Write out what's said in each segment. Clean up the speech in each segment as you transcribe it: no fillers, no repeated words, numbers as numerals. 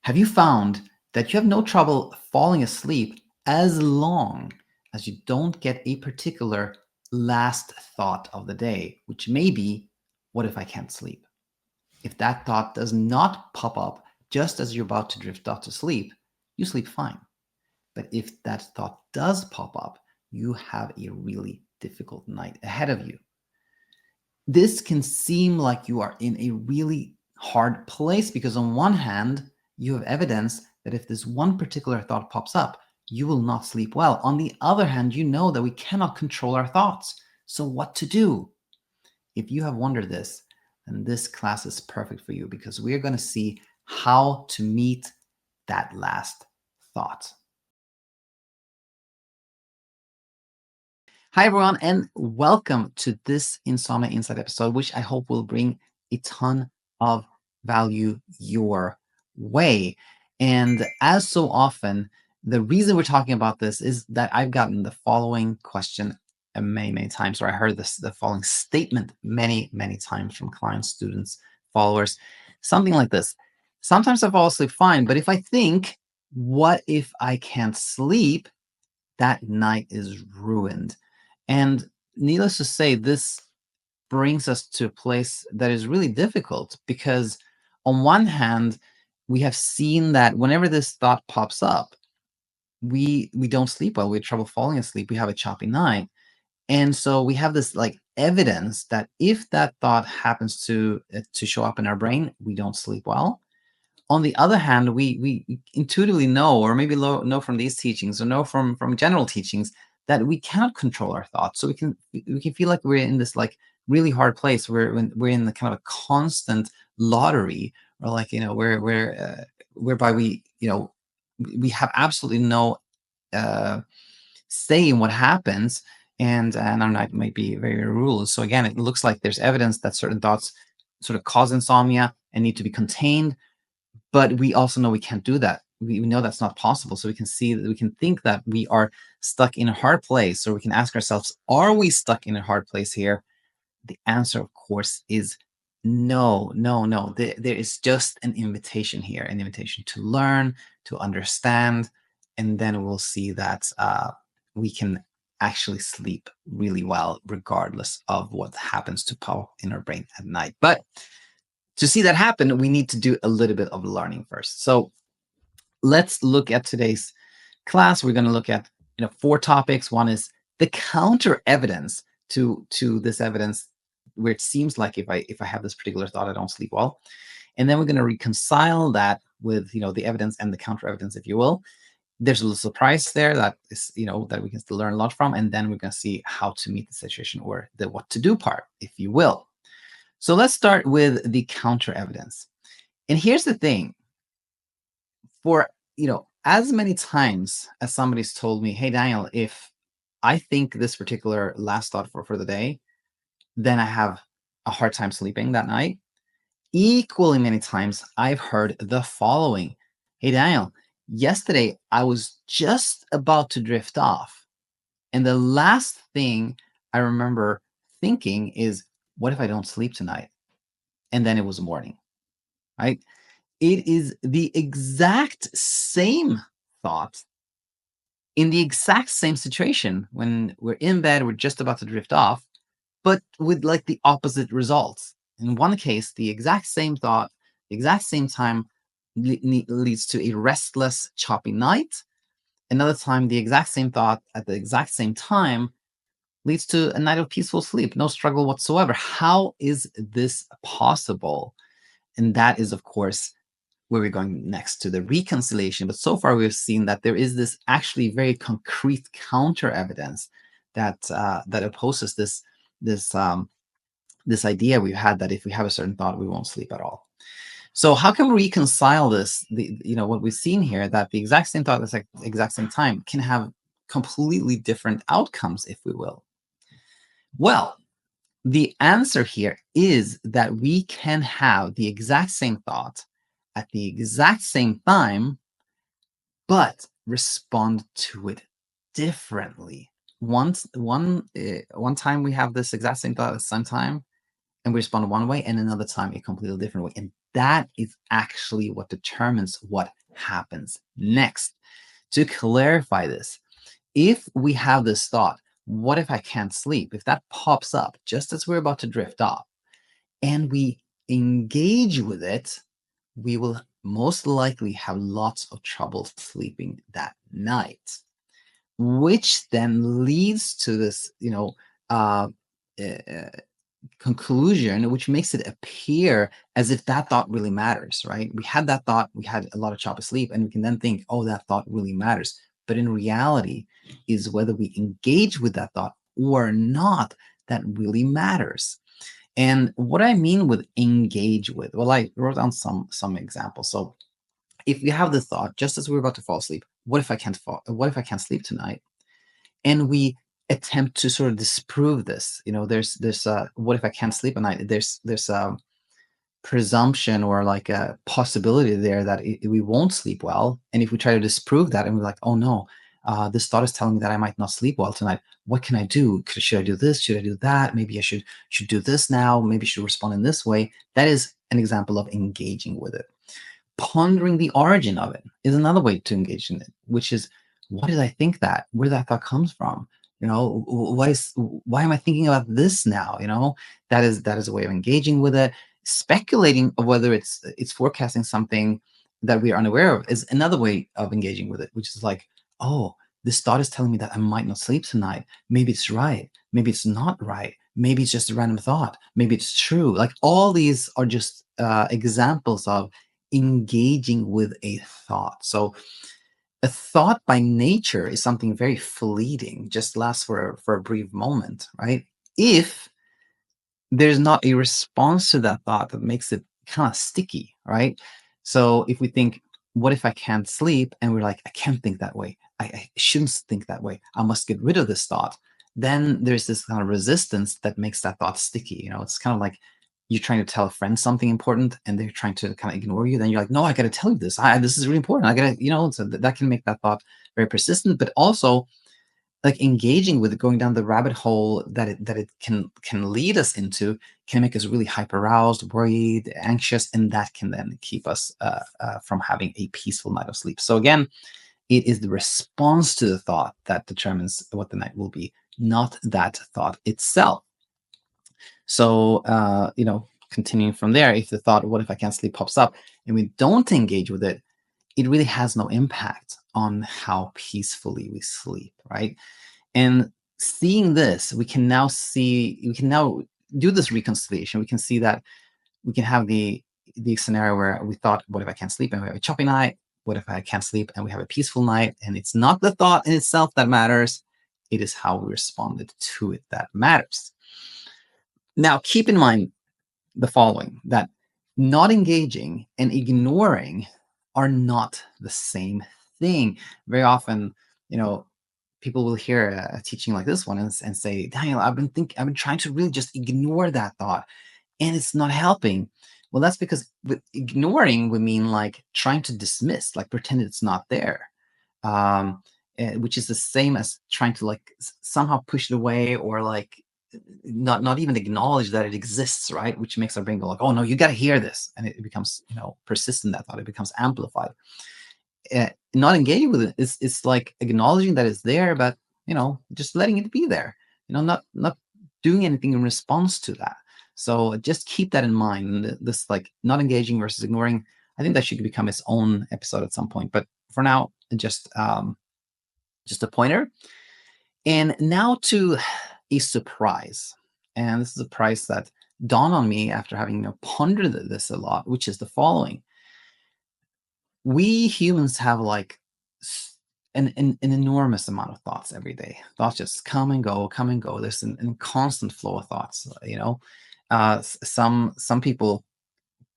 Have you found that you have no trouble falling asleep as long as you don't get a particular last thought of the day, which may be, what if I can't sleep? If that thought does not pop up just as you're about to drift off to sleep, you sleep fine. But if that thought does pop up, you have a really difficult night ahead of you. This can seem like you are in a really hard place because, on one hand, you have evidence that if this one particular thought pops up, you will not sleep well. On the other hand, you know that we cannot control our thoughts. So, what to do? If you have wondered this, then this class is perfect for you because we are going to see how to meet that last thought. Hi, everyone, and welcome to this Insomnia Insight episode, which I hope will bring a ton of value your way. And as so often, the reason we're talking about this is that I've gotten the following question many, many times, or I heard the following statement many, many times from clients, students, followers, something like this. Sometimes I fall asleep fine, but if I think, what if I can't sleep? That night is ruined. And needless to say, this brings us to a place that is really difficult because, on one hand, we have seen that whenever this thought pops up, we don't sleep well. We have trouble falling asleep. We have a choppy night. And so we have this like evidence that if that thought happens to show up in our brain, we don't sleep well. On the other hand, we intuitively know, or maybe know from these teachings, or know from general teachings, that we cannot control our thoughts. So we can feel like we're in this like really hard place where when we're in the kind of a constant lottery, or like whereby we have absolutely no say in what happens, and our night might be very ruled. So again, it looks like there's evidence that certain thoughts sort of cause insomnia and need to be contained, but we also know we can't do that. We know that's not possible. So we can see that we can think that we are stuck in a hard place, or we can ask ourselves, are we stuck in a hard place here? The answer, of course, is no, no, no. There is just an invitation here, an invitation to learn, to understand, and then we'll see that we can actually sleep really well, regardless of what happens to pop up in our brain at night. But to see that happen, we need to do a little bit of learning first. So let's look at today's class. We're going to look at 4 topics. One is the counter evidence to this evidence, where it seems like if I have this particular thought, I don't sleep well. And then we're going to reconcile that with the evidence and the counter evidence, if you will. There's a little surprise there that is that we can still learn a lot from, and then we're going to see how to meet the situation, or the what to do part, if you will. So let's start with the counter evidence. And here's the thing. For, as many times as somebody's told me, hey, Daniel, if I think this particular last thought for the day, then I have a hard time sleeping that night. Equally many times I've heard the following. Hey, Daniel, yesterday I was just about to drift off, and the last thing I remember thinking is, what if I don't sleep tonight? And then it was morning, right? It is the exact same thought in the exact same situation when we're in bed, we're just about to drift off, but with like the opposite results. In one case, the exact same thought, the exact same time leads to a restless, choppy night. Another time, the exact same thought at the exact same time leads to a night of peaceful sleep, no struggle whatsoever. How is this possible? And that is, of course, where we're going next, to the reconciliation. But so far, we've seen that there is this actually very concrete counter evidence that opposes this idea we've had that if we have a certain thought, we won't sleep at all. So how can we reconcile this? What we've seen here, that the exact same thought at the exact same time can have completely different outcomes, if we will. Well, the answer here is that we can have the exact same thought at the exact same time, but respond to it differently. One time we have this exact same thought at the same time, and we respond one way, and another time a completely different way. And that is actually what determines what happens next. To clarify this, if we have this thought, what if I can't sleep? If that pops up just as we're about to drift off and we engage with it, we will most likely have lots of trouble sleeping that night, which then leads to this, uh, uh, conclusion, which makes it appear as if that thought really matters, right? We had that thought, we had a lot of trouble sleep, and we can then think, oh, that thought really matters. But in reality, is whether we engage with that thought or not that really matters. And what I mean with engage with, well, I wrote down some examples. So if you have the thought, just as we're about to fall asleep, what if I can't fall? What if I can't sleep tonight? And we attempt to sort of disprove this. There's what if I can't sleep at night? There's a presumption or like a possibility there that we won't sleep well. And if we try to disprove that, and we're like, oh no, this thought is telling me that I might not sleep well tonight. What can I do? Should I do this? Should I do that? Maybe I should do this now. Maybe I should respond in this way. That is an example of engaging with it. Pondering the origin of it is another way to engage in it, which is, what did I think that? Where that thought comes from? Why am I thinking about this now? That is a way of engaging with it. Speculating of whether it's forecasting something that we are unaware of is another way of engaging with it, which is like, oh, this thought is telling me that I might not sleep tonight. Maybe it's right. Maybe it's not right. Maybe it's just a random thought. Maybe it's true. Like, all these are just examples of engaging with a thought. So a thought by nature is something very fleeting, just lasts for a brief moment, right? If there's not a response to that thought that makes it kind of sticky, right? So if we think, what if I can't sleep? And we're like, I can't think that way. I shouldn't think that way. I must get rid of this thought. Then there's this kind of resistance that makes that thought sticky. It's kind of like you're trying to tell a friend something important and they're trying to kind of ignore you. Then you're like, no, I got to tell you this. This is really important. I got to, so that can make that thought very persistent, but also like engaging with it, going down the rabbit hole that it can lead us into, can make us really hyper aroused, worried, anxious, and that can then keep us from having a peaceful night of sleep. So again, it is the response to the thought that determines what the night will be, not that thought itself. So continuing from there, if the thought, what if I can't sleep, pops up and we don't engage with it, it really has no impact on how peacefully we sleep, right? And seeing this, we can now do this reconciliation. We can see that we can have the scenario where we thought, what if I can't sleep and we have a choppy night? What if I can't sleep and we have a peaceful night? And it's not the thought in itself that matters. It is how we responded to it that matters. Now, keep in mind the following, that not engaging and ignoring are not the same thing. Very often, people will hear a teaching like this one and say, Daniel, I've been trying to really just ignore that thought and it's not helping. Well, that's because with ignoring, we mean like trying to dismiss, like pretend it's not there. Which is the same as trying to like somehow push it away, or like not even acknowledge that it exists, right? Which makes our brain go like, oh no, you got to hear this, and it becomes persistent. That thought, it becomes amplified. Not engaging with it is like acknowledging that it's there, but just letting it be there. Not doing anything in response to that. So just keep that in mind. This like not engaging versus ignoring, I think that should become its own episode at some point. But for now, just a pointer. And now to a surprise. And this is a surprise that dawned on me after having pondered this a lot, which is the following. We humans have like an enormous amount of thoughts every day. Thoughts just come and go, come and go. There's a constant flow of thoughts, some people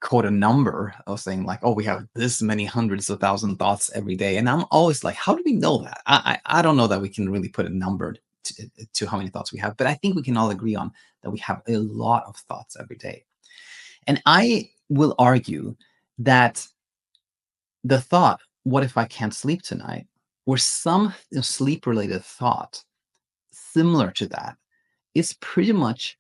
quote a number of saying like, oh, we have this many hundreds of thousand thoughts every day. And I'm always like, how do we know that? I don't know that we can really put a number to how many thoughts we have, but I think we can all agree on that we have a lot of thoughts every day. And I will argue that the thought, what if I can't sleep tonight? Or some sleep related thought similar to that is pretty much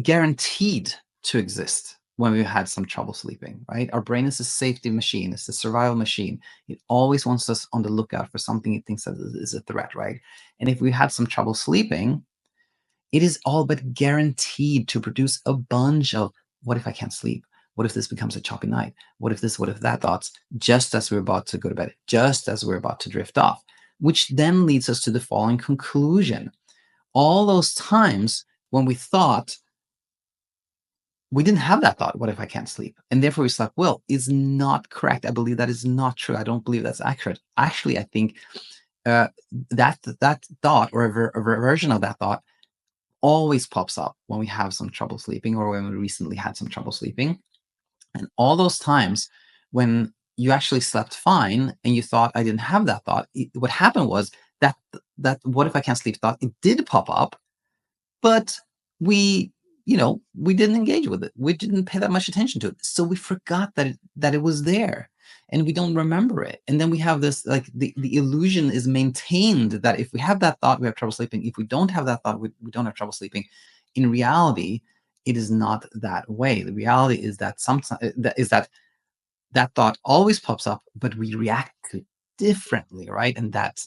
guaranteed to exist when we've had some trouble sleeping, right? Our brain is a safety machine, it's a survival machine. It always wants us on the lookout for something it thinks that is a threat, right? And if we had some trouble sleeping, it is all but guaranteed to produce a bunch of what if I can't sleep? What if this becomes a choppy night? What if this, what if that thoughts, just as we're about to go to bed, just as we're about to drift off, which then leads us to the following conclusion. All those times when we thought, we didn't have that thought, what if I can't sleep? And therefore we slept well, is not correct. I believe that is not true. I don't believe that's accurate. Actually, I think that thought or a version of that thought always pops up when we have some trouble sleeping or when we recently had some trouble sleeping. And all those times when you actually slept fine and you thought I didn't have that thought, what happened was that what if I can't sleep thought, it did pop up, but we we didn't engage with it. We didn't pay that much attention to it, so we forgot that it was there, and we don't remember it. And then we have this, like, the illusion is maintained that if we have that thought, we have trouble sleeping. If we don't have that thought, we don't have trouble sleeping. In reality, it is not that way. The reality is that sometimes that thought always pops up, but we react to it differently, right? And that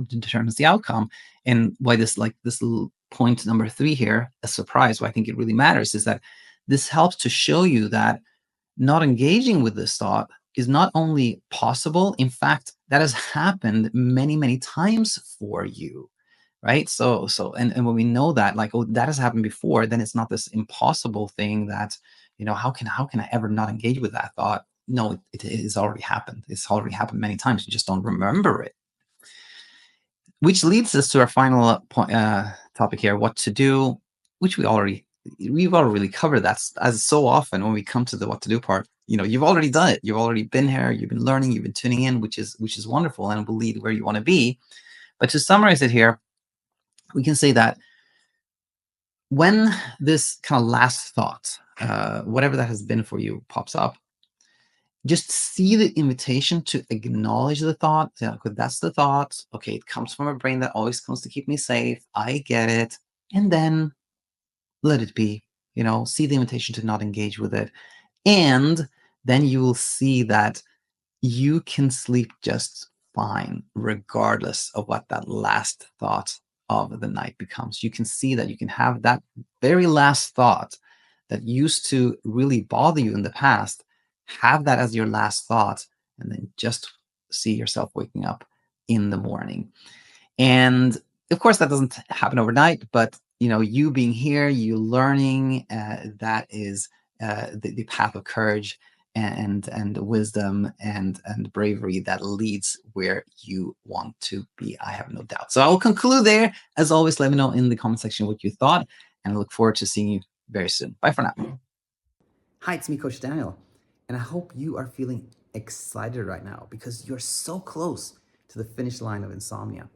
determines the outcome. And why this, like, this little point number 3 here, a surprise, why I think it really matters, is that this helps to show you that not engaging with this thought is not only possible, in fact, that has happened many, many times for you, right? And when we know that, like, oh, that has happened before, then it's not this impossible thing that, how can I ever not engage with that thought? No, it has already happened. It's already happened many times. You just don't remember it. Which leads us to our final topic here: what to do, which we've already really covered. That's, as so often when we come to the what to do part, you've already done it. You've already been here. You've been learning. You've been tuning in, which is wonderful, and will lead where you want to be. But to summarize it here, we can say that when this kind of last thought, whatever that has been for you, pops up, just see the invitation to acknowledge the thought. Yeah, okay, that's the thought. Okay, it comes from a brain that always comes to keep me safe. I get it. And then let it be. See the invitation to not engage with it. And then you will see that you can sleep just fine, regardless of what that last thought of the night becomes. You can see that you can have that very last thought that used to really bother you in the past, have that as your last thought, and then just see yourself waking up in the morning. And of course, that doesn't happen overnight, but you being here, you learning, that is the path of courage and wisdom and bravery that leads where you want to be. I have no doubt. So I will conclude there. As always, let me know in the comment section what you thought, and I look forward to seeing you very soon. Bye for now. Hi, it's me, Coach Daniel, and I hope you are feeling excited right now because you're so close to the finish line of Insomnia.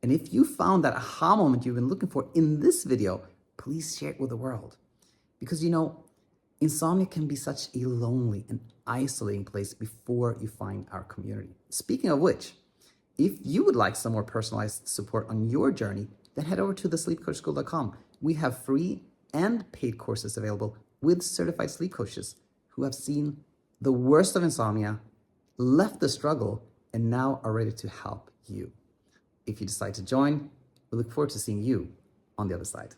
And if you found that aha moment you've been looking for in this video, please share it with the world. Because insomnia can be such a lonely and isolating place before you find our community. Speaking of which, if you would like some more personalized support on your journey, then head over to thesleepcoachschool.com. We have free and paid courses available with certified sleep coaches who have seen the worst of insomnia, left the struggle, and now are ready to help you. If you decide to join, we look forward to seeing you on the other side.